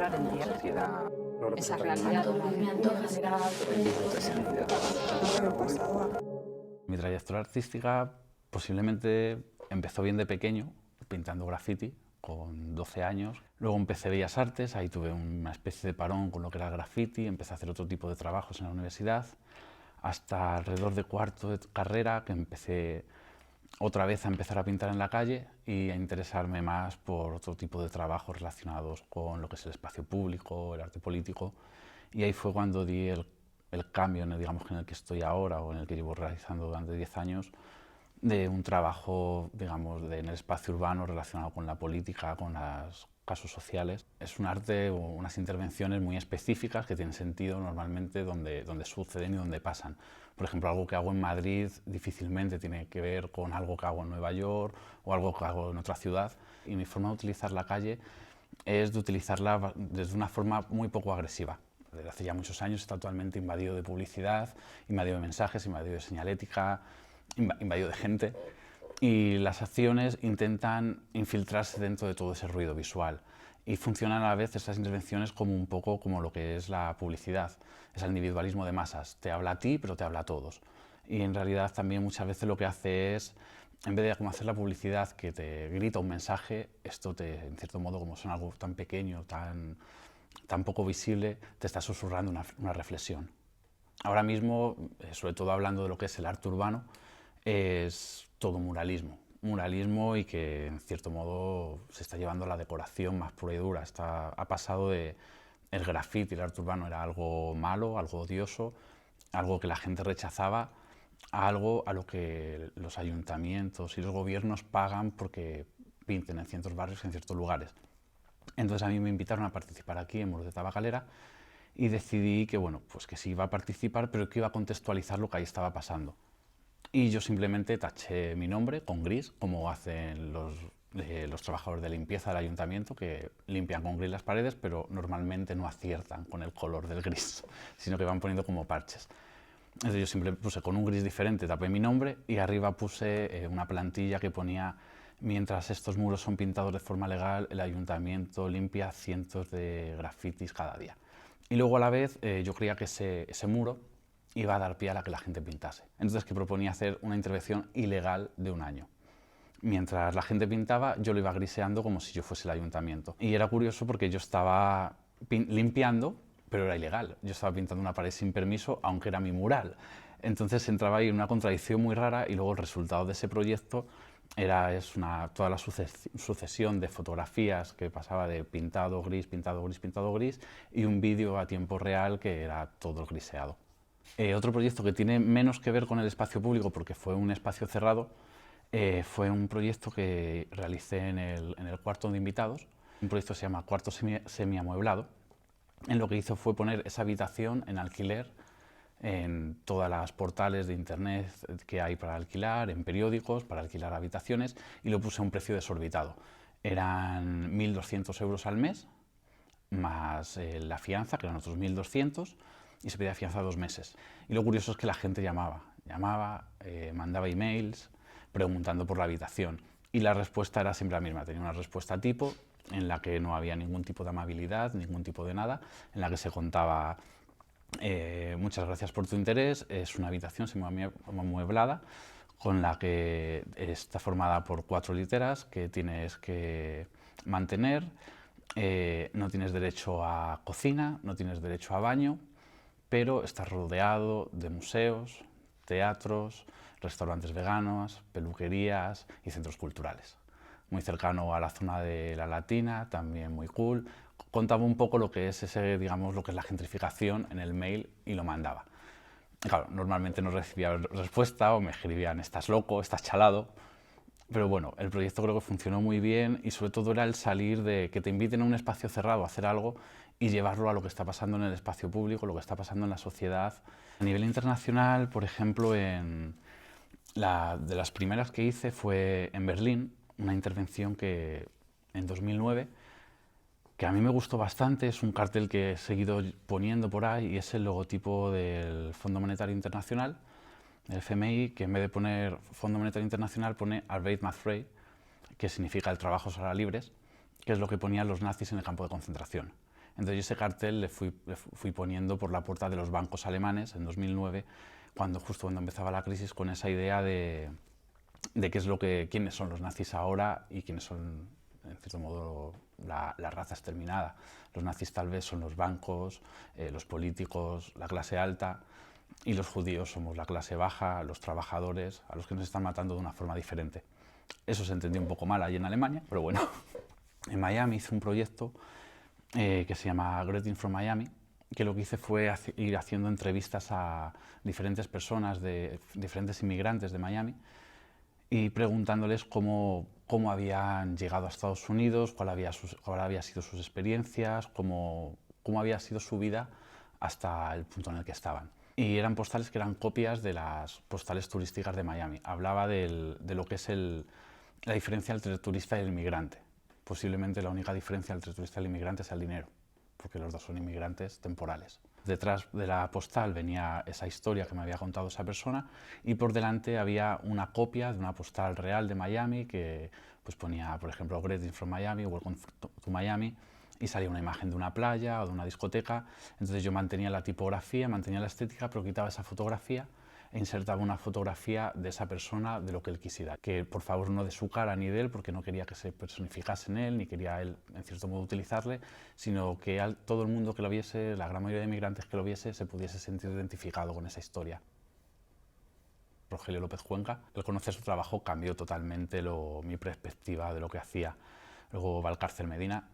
entrar en ansiedad, Esa realidad movimiento genera Mi trayectoria artística posiblemente empezó bien de pequeño, pintando graffiti, con 12 años. Luego empecé Bellas Artes, ahí tuve una especie de parón con lo que era el graffiti, empecé a hacer otro tipo de trabajos en la universidad, hasta alrededor de cuarto de carrera, que empecé otra vez a empezar a pintar en la calle y a interesarme más por otro tipo de trabajos relacionados con lo que es el espacio público, el arte político. Y ahí fue cuando di el cambio digamos, en el que estoy ahora o en el que llevo realizando durante 10 años, de un trabajo digamos, en el espacio urbano relacionado con la política, con los casos sociales. Es un arte o unas intervenciones muy específicas que tienen sentido normalmente donde suceden y donde pasan. Por ejemplo, algo que hago en Madrid difícilmente tiene que ver con algo que hago en Nueva York o algo que hago en otra ciudad. Y mi forma de utilizar la calle es de utilizarla desde una forma muy poco agresiva. Desde hace ya muchos años está totalmente invadido de publicidad, invadido de mensajes, invadido de señalética, invadido de gente. Y las acciones intentan infiltrarse dentro de todo ese ruido visual. Y funcionan a la vez estas intervenciones como un poco como lo que es la publicidad. Es el individualismo de masas. Te habla a ti, pero te habla a todos. Y en realidad también muchas veces lo que hace es, en vez de como hacer la publicidad que te grita un mensaje, esto en cierto modo, como son algo tan pequeño, tan poco visible, te está susurrando una reflexión. Ahora mismo, sobre todo hablando de lo que es el arte urbano, es todo muralismo. Muralismo y que en cierto modo se está llevando a la decoración más pura y dura. Ha pasado de el graffiti, el arte urbano era algo malo, algo odioso, algo que la gente rechazaba, a algo a lo que los ayuntamientos y los gobiernos pagan porque pinten en ciertos barrios, en ciertos lugares. Entonces a mí me invitaron a participar aquí en Muros de Tabacalera y decidí que, bueno, pues que sí iba a participar, pero que iba a contextualizar lo que ahí estaba pasando. Y yo simplemente taché mi nombre con gris, como hacen los trabajadores de limpieza del ayuntamiento, que limpian con gris las paredes, pero normalmente no aciertan con el color del gris, sino que van poniendo como parches. Entonces yo simplemente puse con un gris diferente, tapé mi nombre y arriba puse una plantilla que ponía: mientras estos muros son pintados de forma legal, el ayuntamiento limpia cientos de grafitis cada día. Y luego a la vez yo creía que ese muro iba a dar pie a la que la gente pintase. Entonces que proponía hacer una intervención ilegal de un año. Mientras la gente pintaba, yo lo iba griseando como si yo fuese el ayuntamiento. Y era curioso porque yo estaba limpiando, pero era ilegal. Yo estaba pintando una pared sin permiso, aunque era mi mural. Entonces entraba ahí en una contradicción muy rara y luego el resultado de ese proyecto toda la sucesión de fotografías que pasaba de pintado gris, pintado gris, pintado gris, y un vídeo a tiempo real que era todo griseado. Otro proyecto que tiene menos que ver con el espacio público, porque fue un espacio cerrado, fue un proyecto que realicé en el cuarto de invitados. Un proyecto que se llama Cuarto Semiamueblado. En lo que hizo fue poner esa habitación en alquiler en todas las portales de internet que hay para alquilar, en periódicos, para alquilar habitaciones, y lo puse a un precio desorbitado. Eran 1.200 euros al mes, más la fianza, que eran otros 1.200, y se pedía fianza 2 meses. Y lo curioso es que la gente llamaba, mandaba emails preguntando por la habitación. Y la respuesta era siempre la misma, tenía una respuesta tipo, en la que no había ningún tipo de amabilidad, ningún tipo de nada, en la que se contaba: muchas gracias por tu interés, es una habitación semiamueblada con la que está formada por 4 literas que tienes que mantener, no tienes derecho a cocina, no tienes derecho a baño, pero estás rodeado de museos, teatros, restaurantes veganos, peluquerías y centros culturales. Muy cercano a la zona de la Latina, también muy cool. Contaba un poco lo que es digamos, lo que es la gentrificación en el mail y lo mandaba. Claro, normalmente no recibía respuesta o me escribían: estás loco, estás chalado. Pero bueno, el proyecto creo que funcionó muy bien y sobre todo era el salir de que te inviten a un espacio cerrado a hacer algo y llevarlo a lo que está pasando en el espacio público, lo que está pasando en la sociedad. A nivel internacional, por ejemplo, de las primeras que hice fue en Berlín, una intervención que en 2009, que a mí me gustó bastante. Es un cartel que he seguido poniendo por ahí y es el logotipo del Fondo Monetario Internacional, el FMI, que en vez de poner Fondo Monetario Internacional pone Arbeit macht frei, que significa el trabajo será libres, que es lo que ponían los nazis en el campo de concentración. Entonces yo ese cartel le fui poniendo por la puerta de los bancos alemanes en 2009, justo cuando empezaba la crisis, con esa idea de quiénes son los nazis ahora y quiénes son, en cierto modo, la raza exterminada. Los nazis tal vez son los bancos, los políticos, la clase alta, y los judíos somos la clase baja, los trabajadores, a los que nos están matando de una forma diferente. Eso se entendió un poco mal allí en Alemania, pero bueno. En Miami hice un proyecto que se llama Greeting from Miami, que lo que hice fue ir haciendo entrevistas a diferentes personas, diferentes inmigrantes de Miami, y preguntándoles cómo habían llegado a Estados Unidos, cuál había sido sus experiencias, cómo había sido su vida hasta el punto en el que estaban. Y eran postales que eran copias de las postales turísticas de Miami. Hablaba de lo que es la diferencia entre el turista y el inmigrante. Posiblemente la única diferencia entre el turista y el inmigrante es el dinero, porque los dos son inmigrantes temporales. Detrás de la postal venía esa historia que me había contado esa persona y por delante había una copia de una postal real de Miami que pues ponía, por ejemplo, Greeting from Miami, Welcome to Miami, y salía una imagen de una playa o de una discoteca. Entonces yo mantenía la tipografía, mantenía la estética, pero quitaba esa fotografía e insertaba una fotografía de esa persona, de lo que él quisiera. Que por favor no de su cara ni de él, porque no quería que se personificase en él, ni quería él en cierto modo utilizarle, sino que todo el mundo que lo viese, la gran mayoría de inmigrantes que lo viese, se pudiese sentir identificado con esa historia. Rogelio López Cuenca, al conocer su trabajo cambió totalmente mi perspectiva de lo que hacía. Luego Valcárcel Medina,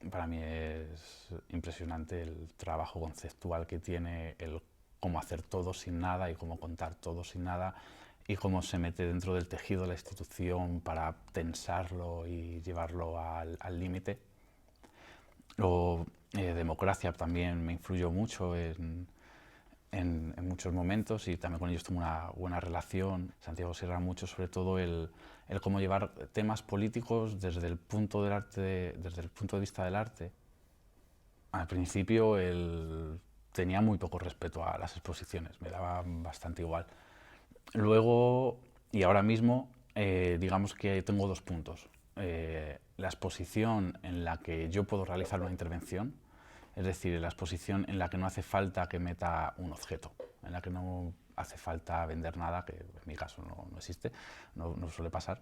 para mí es impresionante el trabajo conceptual que tiene, el cómo hacer todo sin nada y cómo contar todo sin nada y cómo se mete dentro del tejido de la institución para tensarlo y llevarlo al límite. Luego, Democracia también me influyó mucho en muchos momentos y también con ellos tuve una buena relación. Santiago Sierra mucho, sobre todo el cómo llevar temas políticos desde el punto de vista del arte. Al principio tenía muy poco respeto a las exposiciones, me daba bastante igual. Luego, y ahora mismo, digamos que tengo dos puntos. La exposición en la que yo puedo realizar una intervención, es decir, la exposición en la que no hace falta que meta un objeto, en la que no hace falta vender nada, que en mi caso no existe, no suele pasar,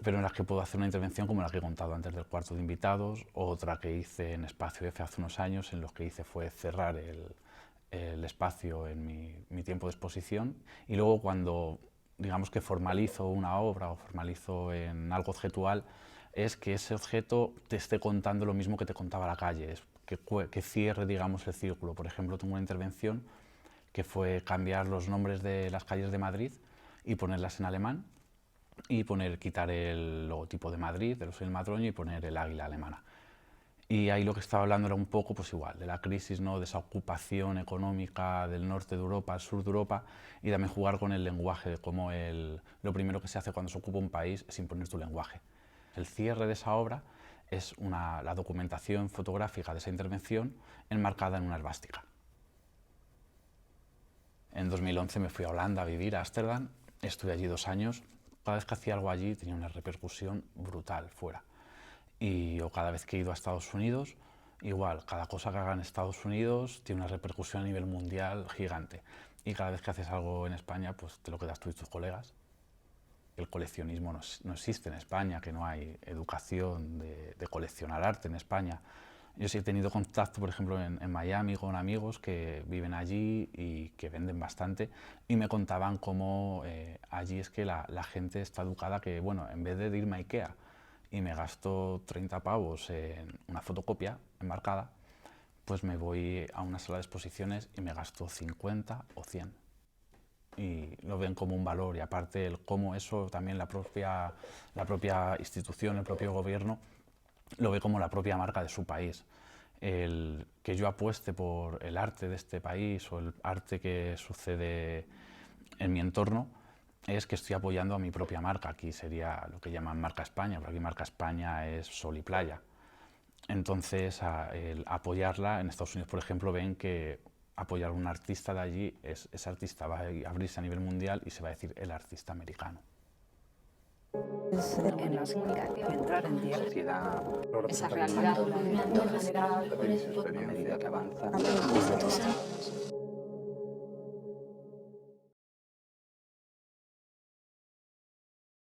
pero en las que puedo hacer una intervención como la que he contado antes del cuarto de invitados, otra que hice en Espacio F hace unos años, en los que hice fue cerrar el espacio en mi tiempo de exposición, y luego cuando digamos que formalizo una obra o formalizo en algo objetual, es que ese objeto te esté contando lo mismo que te contaba la calle, es que cierre, digamos, el círculo. Por ejemplo, tengo una intervención que fue cambiar los nombres de las calles de Madrid y ponerlas en alemán y quitar el logotipo de Madrid, de los del Madroño, y poner el águila alemana. Y ahí lo que estaba hablando era un poco, pues igual, de la crisis, ¿no? De esa ocupación económica del norte de Europa al sur de Europa, y también jugar con el lenguaje, de cómo lo primero que se hace cuando se ocupa un país es imponer tu lenguaje. El cierre de esa obra es la documentación fotográfica de esa intervención enmarcada en una esvástica. En 2011 me fui a Holanda a vivir, a Ámsterdam, estuve allí 2 años. Cada vez que hacía algo allí tenía una repercusión brutal fuera. Y cada vez que he ido a Estados Unidos, igual, cada cosa que haga en Estados Unidos tiene una repercusión a nivel mundial gigante. Y cada vez que haces algo en España, pues te lo quedas tú y tus colegas. El coleccionismo no existe en España, que no hay educación de coleccionar arte en España. Yo sí he tenido contacto, por ejemplo, en Miami con amigos que viven allí y que venden bastante y me contaban cómo allí es que la gente está educada que, bueno, en vez de irme a Ikea y me gasto 30 pavos en una fotocopia enmarcada, pues me voy a una sala de exposiciones y me gasto 50 o 100. Y lo ven como un valor, y aparte cómo eso también la propia institución, el propio gobierno lo ve como la propia marca de su país. El que yo apueste por el arte de este país o el arte que sucede en mi entorno es que estoy apoyando a mi propia marca. Aquí sería lo que llaman marca España, pero aquí marca España es sol y playa. Entonces, el apoyarla, en Estados Unidos, por ejemplo, ven que apoyar a un artista de allí, ese artista va a abrirse a nivel mundial y se va a decir el artista americano. en la comunicación, entrar en diálogo, sociedad, esa realidad, Me antoja ser general, mejores a medida que avanza. porque